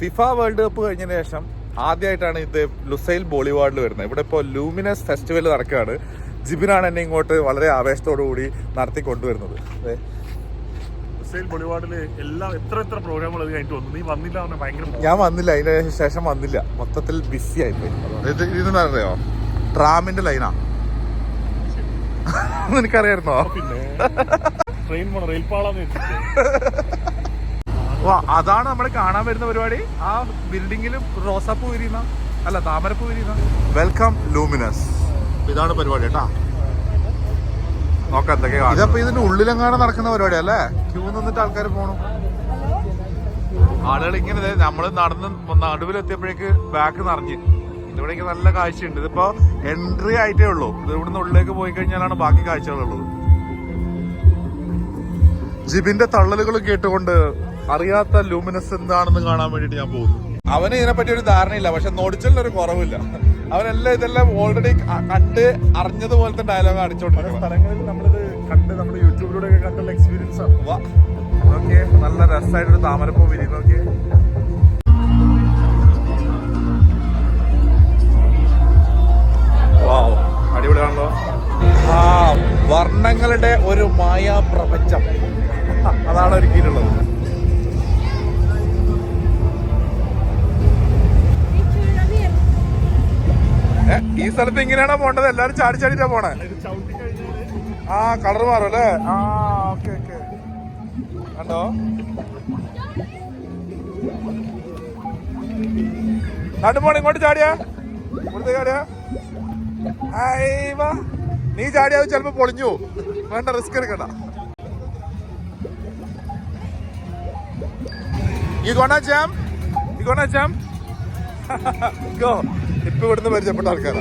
FIFA world cup കഴിഞ്ഞതിന് ശേഷം ആദ്യമായിട്ടാണ് ഇത് ലുസൈൽ ബോളിവാർഡിൽ വരുന്നത്. ഇവിടെ ഇപ്പോൾ ലൂമിനസ് ഫെസ്റ്റിവൽ നടക്കുകയാണ്. ജിബിനാണ് എന്നെ ഇങ്ങോട്ട് വളരെ ആവേശത്തോടു കൂടി നടത്തി കൊണ്ടുവരുന്നത്. ലുസൈൽ ബോളിവാർഡിൽ എല്ലാം എത്ര പ്രോഗ്രാമുകൾ കഴിഞ്ഞിട്ട് വന്നു. നീ വന്നില്ല? ഭയങ്കര ഞാൻ വന്നില്ല, അതിന് ശേഷം വന്നില്ല. മൊത്തത്തിൽ ബിസി ആയിപ്പോയി. ഇതെന്താ അറിയോ, ട്രാമിന്റെ ലൈനാ. നിനക്കറിയായിരുന്നോ? പിന്നെ ട്രെയിൻ പോണ റെയിൽപാളാന്ന് അതാണ് നമ്മൾ കാണാൻ വരുന്ന പരിപാടി. ആ ബിൽഡിങ്ങിലും റോസാപ്പൂ വിരിയുന്ന, അല്ല താമരപ്പൂ വിരിയുന്ന. Welcome luminous. ഇതാണ് പരിപാടി കേട്ടാ. നോക്കാം എന്തൊക്കെയാ. ഇതപ്പോ ഇതിന്റെ ഉള്ളിലെങ്ങാനും നടക്കുന്ന പരിപാടി അല്ലേ? ക്യൂ നിന്നിട്ട് ആൾക്കാർ പോണു. ആളുകൾ ഇങ്ങനെ നമ്മള് നടന്ന് നടുവിലെത്തിയപ്പോഴേക്ക് ബാക്ക് നിറഞ്ഞ്. ഇവിടേക്ക് നല്ല കാഴ്ചയുണ്ട്. ഇതിപ്പോ എൻട്രി ആയിട്ടേ ഉള്ളൂ. ഇത് ഇവിടുന്ന് ഉള്ളിലേക്ക് പോയി കഴിഞ്ഞാലാണ് ബാക്കി കാഴ്ചകളുള്ളത്. ജിബിന്റെ തള്ളലുകൾ കേട്ടുകൊണ്ട് അറിയാത്ത ലൂമിനസ് എന്താണെന്ന് കാണാൻ വേണ്ടിട്ട് ഞാൻ പോകുന്നു. അവന് ഇതിനെപ്പറ്റി ഒരു ധാരണയില്ല, പക്ഷെ നോടിച്ചലിനൊരു കുറവില്ല. അവനെല്ലാം ഇതെല്ലാം ഓൾറെഡി കണ്ട് അറിഞ്ഞതുപോലത്തെ ഡയലോഗ് അടിച്ചോണ്ടിരിക്കും. സ്ഥലങ്ങളിൽ നമ്മളിത് കണ്ട് നമ്മുടെ യൂട്യൂബിലൂടെ കണ്ടുള്ള എക്സ്പീരിയൻസ് ആണ്. ഓക്കെ, നല്ല രസമായിട്ടൊരു താമരപ്പൂ വിരിയുന്നു. ഓക്കെ, വാവ്, അടിപൊളിയാണല്ലോ. ആ വർണ്ണങ്ങളുടെ ഒരു മായാപ്രപഞ്ചം അതാണ് ഒരുക്കിയിട്ടുള്ളത്. ഈ സ്ഥലത്ത് ഇങ്ങനെയാണോ പോണ്ടത്? എല്ലാരും ചാടി ചാടിട്ടാ പോണേ. ആ കളർ മാറും അല്ലേ? ആ ഓക്കെ ഓക്കെ, കണ്ടോ? നടുപോണ ഇങ്ങോട്ട് ചാടിയാ, ഇവിടുത്തെ ചാടിയാ. നീ ചാടിയാ ചിലപ്പോ പൊളിഞ്ഞു. വേണ്ട, റിസ്ക് എടുക്കണ്ട. You gonna jump? You gonna jump? Go. ഇപ്പൊ ഇവിടുന്ന് പരിചയപ്പെട്ട ആൾക്കാരാ.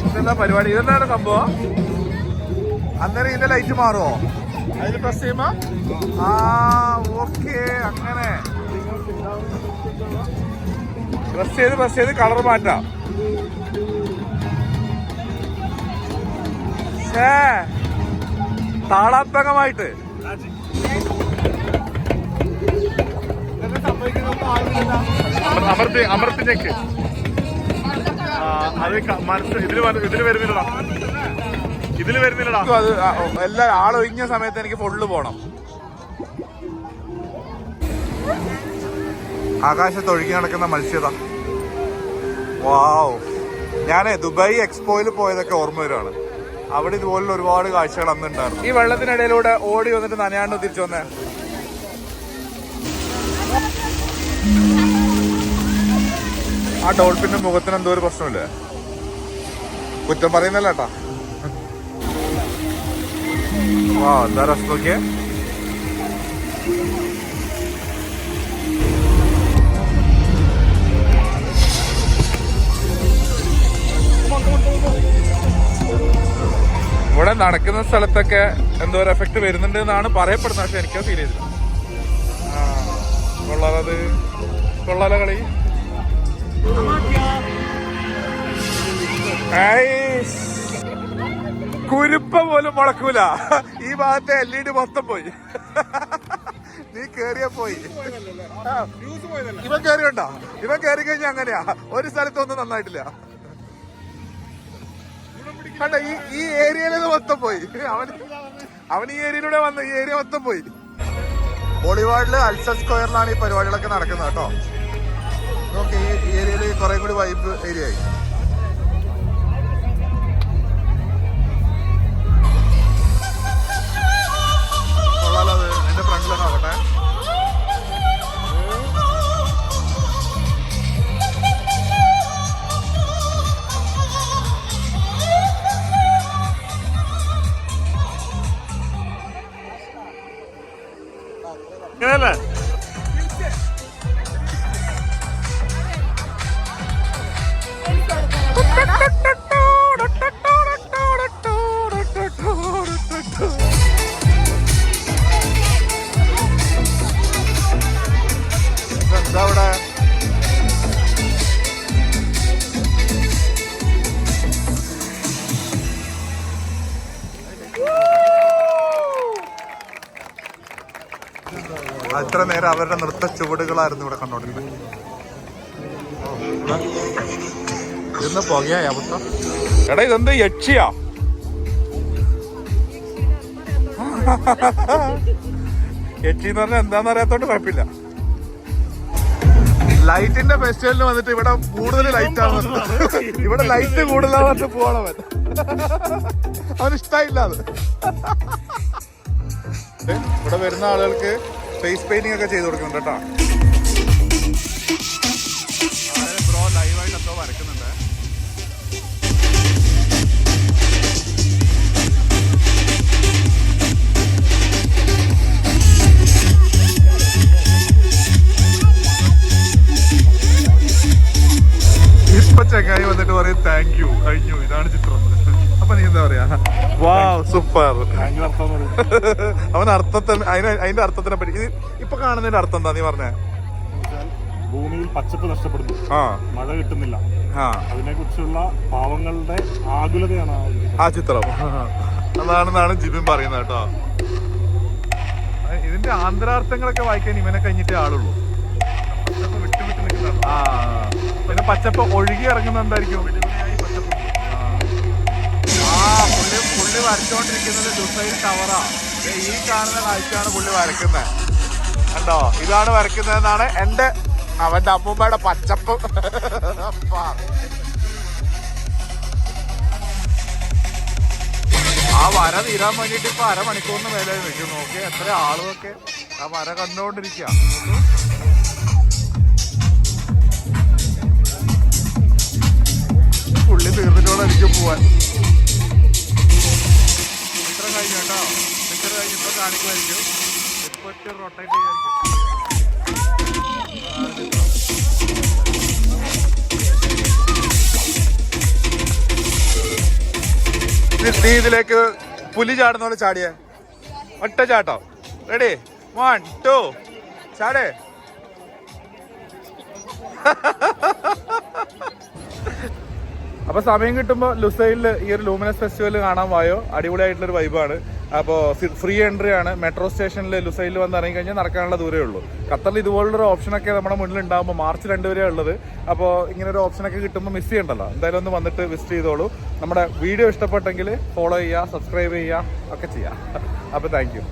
ഇതെന്താ പരിപാടി? ഇതെന്താണ് സംഭവം? അന്നേരം ഇതിന്റെ ലൈറ്റ് മാറുമോ? അതിൽ പ്രസ് ചെയ്യുമ്പോ? ആ ഓക്കെ, അങ്ങനെ പ്രസ് ചെയ്ത് കളർ മാറ്റാം. താളാത്മകമായിട്ട് അമർത്തിനേക്ക് അത് മനസ്സ് ഇതില് വരുന്നില്ലടാ. അത് എല്ലാ ആളൊഴിഞ്ഞ സമയത്ത് എനിക്ക് ഫുള്ള് പോണം. ആകാശത്ത് ഒഴുകി നടക്കുന്ന മത്സ്യത. വാവ്, ഞാനേ ദുബായ് എക്സ്പോയിൽ പോയതൊക്കെ ഓർമ്മ വരുവാണ്. അവിടെ ഇതുപോലുള്ള ഒരുപാട് കാഴ്ചകൾ അന്ന് ഉണ്ടായിരുന്നു. ഈ വെള്ളത്തിനിടയിലൂടെ ഓടി വന്നിട്ട് നനയാണ്ട് തിരിച്ചു വന്നേ. ആ ഡോൾഫിന്റെ മുഖത്തിന് എന്തോ ഒരു പ്രശ്നമില്ലേ? കുറ്റം പറയുന്നല്ല കേട്ടാ. വാ, എന്താ രസം നോക്കിയേ. ഇവിടെ നടക്കുന്ന സ്ഥലത്തൊക്കെ എന്തോ ഒരു എഫക്ട് വരുന്നുണ്ട് എന്നാണ് പറയപ്പെടുന്നത്. പക്ഷെ എനിക്കത് ഫീൽ ചെയ്തില്ല. കൊള്ളാലത്, കൊള്ളാലോ കളി. കുരുപ്പ പോലും മുളക്കൂല. ഈ ഭാഗത്തെ LED മൊത്തം പോയി. നീ കേറിയ പോയി. ഇവൻ കേറിയുണ്ടോ? ഇവൻ കേറി കഴിഞ്ഞാൽ അങ്ങനെയാ. ഒരു സ്ഥലത്തൊന്നും നന്നായിട്ടില്ല. കണ്ട, ഈ ഏരിയയിലത് മൊത്തം പോയി. അവൻ ഈ ഏരിയയിലൂടെ വന്ന് ഈ ഏരിയ മൊത്തം പോയി. ബോളിവാർഡില് അൽസ സ്ക്വയറിലാണ് ഈ പരിപാടികളൊക്കെ നടക്കുന്നത് കേട്ടോ. ഓക്കെ, ഈ ഏരിയയിൽ കുറെ കൂടി വൈബ് ഏരിയ ആയി. കൊള്ളാലോ. അത് എന്റെ ഫ്രണ്ടിലാണ് നോക്കട്ടെ. ഇങ്ങനെയല്ലേ? എന്താ അവിടെ? അത്ര നേരം അവരുടെ നൃത്ത ചുവടുകളായിരുന്നു ഇവിടെ കണ്ടോണ്ടിരുന്നത്. ഇന്ന് പുകയായ മൊത്തം. എടാ ഇതെന്ത് യക്ഷിയാ? യക്ഷി എന്ന് പറഞ്ഞാൽ എന്താന്ന് അറിയാത്തോണ്ട് കുഴപ്പമില്ല. ലൈറ്റിന്റെ ഫെസ്റ്റിവലിന് വന്നിട്ട് ഇവിടെ കൂടുതൽ ലൈറ്റ് ആണ്. ഇവിടെ ലൈറ്റ് കൂടുതലാന്ന് പറഞ്ഞിട്ട് പോകണവൻ. അവന് ഇഷ്ടമായില്ല അത്. ഇവിടെ വരുന്ന ആളുകൾക്ക് ഫേസ് പെയിന്റിംഗ് ഒക്കെ ചെയ്ത് കൊടുക്കുന്നുണ്ട് കേട്ടോ. ബ്രോ ലൈവായിട്ട് എന്തോ വരയ്ക്കുന്നുണ്ട്. ഇപ്പൊ ചങ്ങായി വന്നിട്ട് പറയും താങ്ക് യു, കഴിഞ്ഞു, ഇതാണ് ചിത്രം. അപ്പൊ നീ എന്താ പറയാ? Wow super. അവൻ അർത്ഥത്തിന് അതിന്റെ അർത്ഥത്തിനെ പറ്റി ഇപ്പൊ കാണുന്നതിന്റെ അർത്ഥം എന്താ നീ പറഞ്ഞേ? ഭൂമിയിൽ പച്ചപ്പ് നഷ്ടപ്പെടുന്നു, മഴ കിട്ടുന്നില്ല, അതിനെ കുറിച്ചുള്ള പാവങ്ങളുടെ ആകുലതയാണ് ആ ചിത്രം. അതാണെന്നാണ് ജിബിൻ പറയുന്നത് കേട്ടോ. ഇതിന്റെ ആന്തരാർത്ഥങ്ങളൊക്കെ വായിക്കാൻ ഇവനെ കഴിഞ്ഞിട്ടേ ആളുള്ളൂ. വിട്ടു വിട്ട് നിൽക്കുന്നതാണ്. പിന്നെ പച്ചപ്പ് ഒഴുകി ഇറങ്ങുന്ന എന്തായിരിക്കും? പുള്ളി വരച്ചോണ്ടിരിക്കുന്നത് ദുബൈ ടവറാ. ഈ കാണുന്ന കാഴ്ചയാണ് പുള്ളി വരക്കുന്നത്. കണ്ടോ, ഇതാണ് വരക്കുന്നതെന്നാണ് അവന്റെ അമ്മൂമ്മയുടെ പച്ചപ്പ്. ആ വര തീരാൻ വേണ്ടിട്ട് ഇപ്പൊ അരമണിക്കൂറിന് മേലെ നിൽക്കും. നോക്കി എത്ര ആളുമൊക്കെ ആ വര കണ്ടുകൊണ്ടിരിക്കുക. പുള്ളി തീർന്നിട്ടോടെ എനിക്ക് പോവാൻ. ഇത്ര കഴിഞ്ഞു കേട്ടോ. പിക്ചർ കഴിഞ്ഞിപ്പോ കാണിക്കുമായിരിക്കും. ഇപ്പൊ റൊട്ടേറ്റ് ചെയ്യായിരിക്കും. നീ ഇതിലേക്ക് പുലി ചാടുന്ന പോലെ ചാടിയേ. ഒറ്റ ചാട്ടോ. റെഡി, 1 2 ചാടേ. അപ്പോൾ സമയം കിട്ടുമ്പോൾ ലുസൈലിൽ ഈ ഒരു ലൂമിനസ് ഫെസ്റ്റിവൽ കാണാൻ വായോ. അടിപൊളിയായിട്ടുള്ളൊരു വൈബാണ്. അപ്പോൾ ഫ്രീ എൻട്രി ആണ്. മെട്രോ സ്റ്റേഷനിൽ ലുസൈലിൽ വന്ന് ഇറങ്ങി കഴിഞ്ഞാൽ നടക്കാനുള്ള ദൂരമേ ഉള്ളൂ. ഖത്തറിൽ ഇതുപോലുള്ളൊരു ഓപ്ഷനൊക്കെ നമ്മുടെ മുന്നിൽ ഉണ്ടാകുമ്പോൾ March 2 വരെ ഉള്ളത്. അപ്പോൾ ഇങ്ങനെ ഒരു ഓപ്ഷനൊക്കെ കിട്ടുമ്പോൾ മിസ് ചെയ്യണ്ടല്ലോ. എന്തായാലും ഒന്ന് വന്നിട്ട് വിസിറ്റ് ചെയ്തോളൂ. നമ്മുടെ വീഡിയോ ഇഷ്ടപ്പെട്ടെങ്കിൽ ഫോളോ ചെയ്യുക, സബ്സ്ക്രൈബ് ചെയ്യുക ഒക്കെ ചെയ്യുക. അപ്പോൾ താങ്ക് യു.